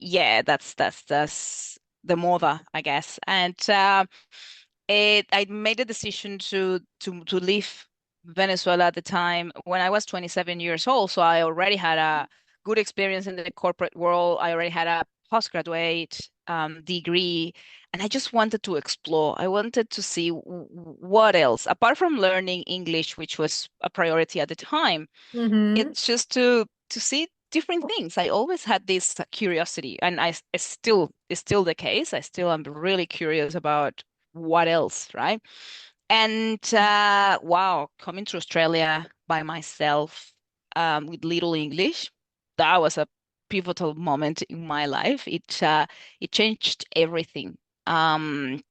yeah, that's the mother, I guess. And I made a decision to leave Venezuela at the time when I was 27 years old. So I already had a good experience in the corporate world. I already had a postgraduate degree, and I just wanted to explore. I wanted to see what else, apart from learning English, which was a priority at the time. Mm-hmm. It's just to see different things. I always had this curiosity, and it's still the case. I still am really curious about what else, right? And wow, coming to Australia by myself with little English, that was a pivotal moment in my life. It changed everything. And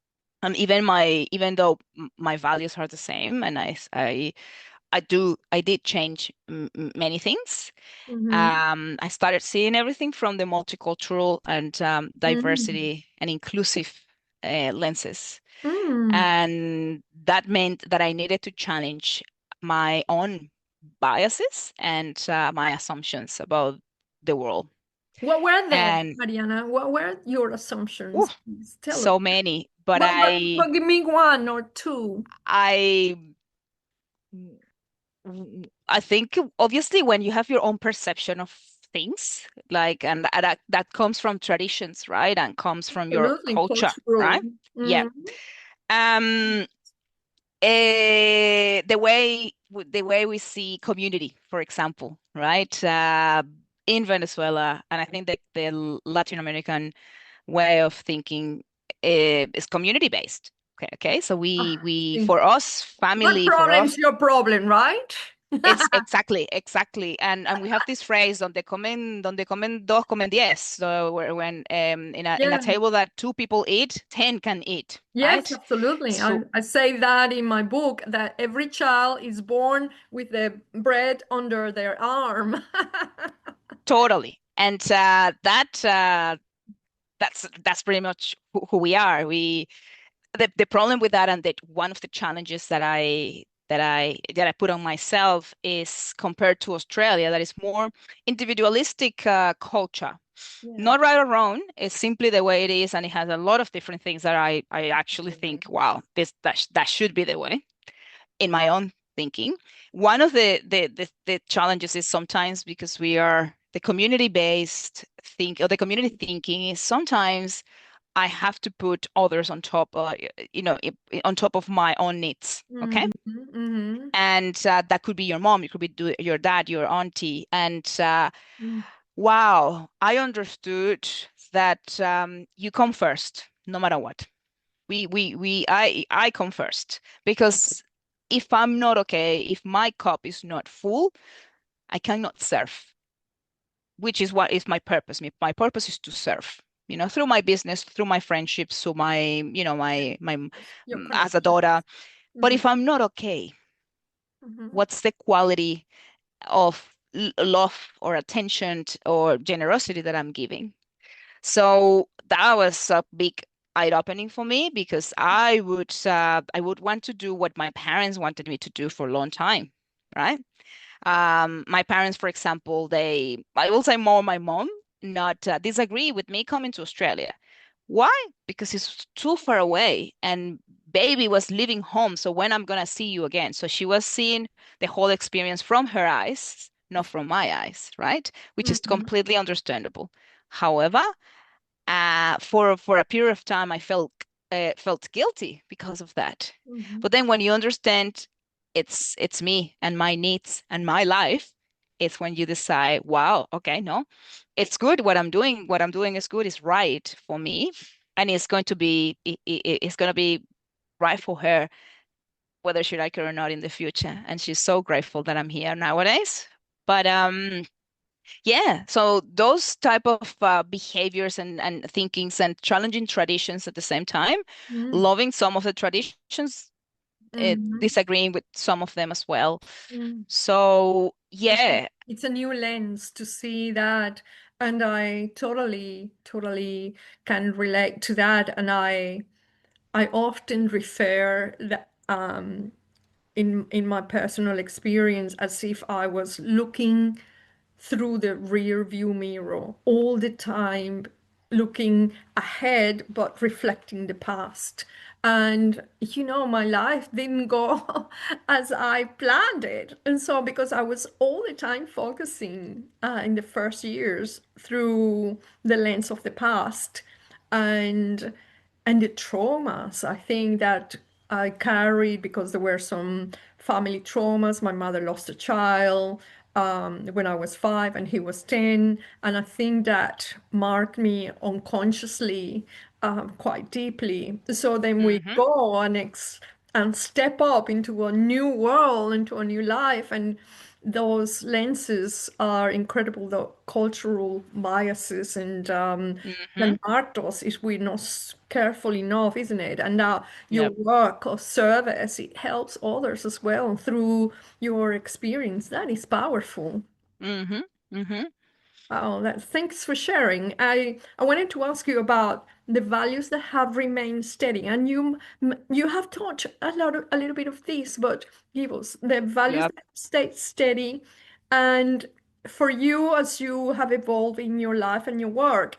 even though my values are the same, and I did change many things. Mm-hmm. I started seeing everything from the multicultural and Mm-hmm. diversity and inclusive lenses. Mm. And that meant that I needed to challenge my own biases and my assumptions about the world. What were they, And Mariana? What were your ooh, assumptions? Please tell us. so many, but But give me one or two. I I think obviously when you have your own perception of things, like, and that comes from traditions, right? And comes from your Absolutely, culture, cultural. right? Yeah. Mm-hmm. Um, the way we see community, for example, right? In Venezuela, and I think that the Latin American way of thinking is community based. Okay. So Ah, we sí. for us, My family for problem us. is your problem, right? It's exactly. And we have this phrase, donde comen dos, comen diez. So when in a Yeah. table that two people eat, 10 can eat, Yes, right? absolutely. So I say that in my book that every child is born with the bread under their arm. totally. And that's pretty much who we are. The problem with that, and that one of the challenges that I put on myself is compared to Australia, that is more individualistic culture. Yeah. Not right or wrong, it's simply the way it is, and it has a lot of different things that I actually think, wow, that should be the way in my own thinking. One of the challenges is sometimes because we are the community-based think or the community thinking is sometimes I have to put others on top, on top of my own needs. Okay. Mm-hmm. Mm-hmm. And that could be your mom, it could be your dad, your auntie. And Mm. wow, I understood that you come first, no matter what. I come first because if I'm not okay, if my cup is not full, I cannot serve, which is what is my purpose. My purpose is to serve, through my business, through my friendships, through my, Your as a daughter. connections. But Mm-hmm. if I'm not okay, Mm-hmm. what's the quality of love or attention or generosity that I'm giving? So that was a big eye-opening for me because I would want to do what my parents wanted me to do for a long time, right? My parents, for example, I will say more my mom, not disagree with me coming to Australia. Why? Because it's too far away and baby was leaving home. So when I'm gonna see you again? So she was seeing the whole experience from her eyes, not from my eyes, right? Which is Mm-hmm. completely understandable. However, for a period of time, I felt guilty because of that. Mm-hmm. But then when you understand it's me and my needs and my life, it's when you decide, wow, okay, no, it's good what I'm doing. What I'm doing is good, is right for me, and it's going to be right for her, whether she like it or not in the future. And she's so grateful that I'm here nowadays. But yeah, so those type of behaviors and thinkings and challenging traditions at the same time, loving some of the traditions, Mm-hmm. disagreeing with some of them as well. Mm-hmm. So It's yeah, it's a new lens to see that, and I totally can relate to that. And I often refer that in my personal experience as if I was looking through the rear view mirror all the time, looking ahead, but reflecting the past. And my life didn't go as I planned it. And so, because I was all the time focusing in the first years through the lens of the past, and the traumas I think that I carried, because there were some family traumas. My mother lost a child when I was 5 and he was 10. And I think that marked me unconsciously quite deeply. So then we Mm-hmm. go and step up into a new world, into a new life. And those lenses are incredible, the cultural biases, and Mm-hmm. can mark us if we're not careful enough, isn't it? And your Yep. work of service, it helps others as well through your experience. That is powerful. Mm-hmm. Mm-hmm. Oh, thanks for sharing. I wanted to ask you about the values that have remained steady, and you have touched a little bit of this, but give us the values Yep. that have stayed steady, and for you as you have evolved in your life and your work.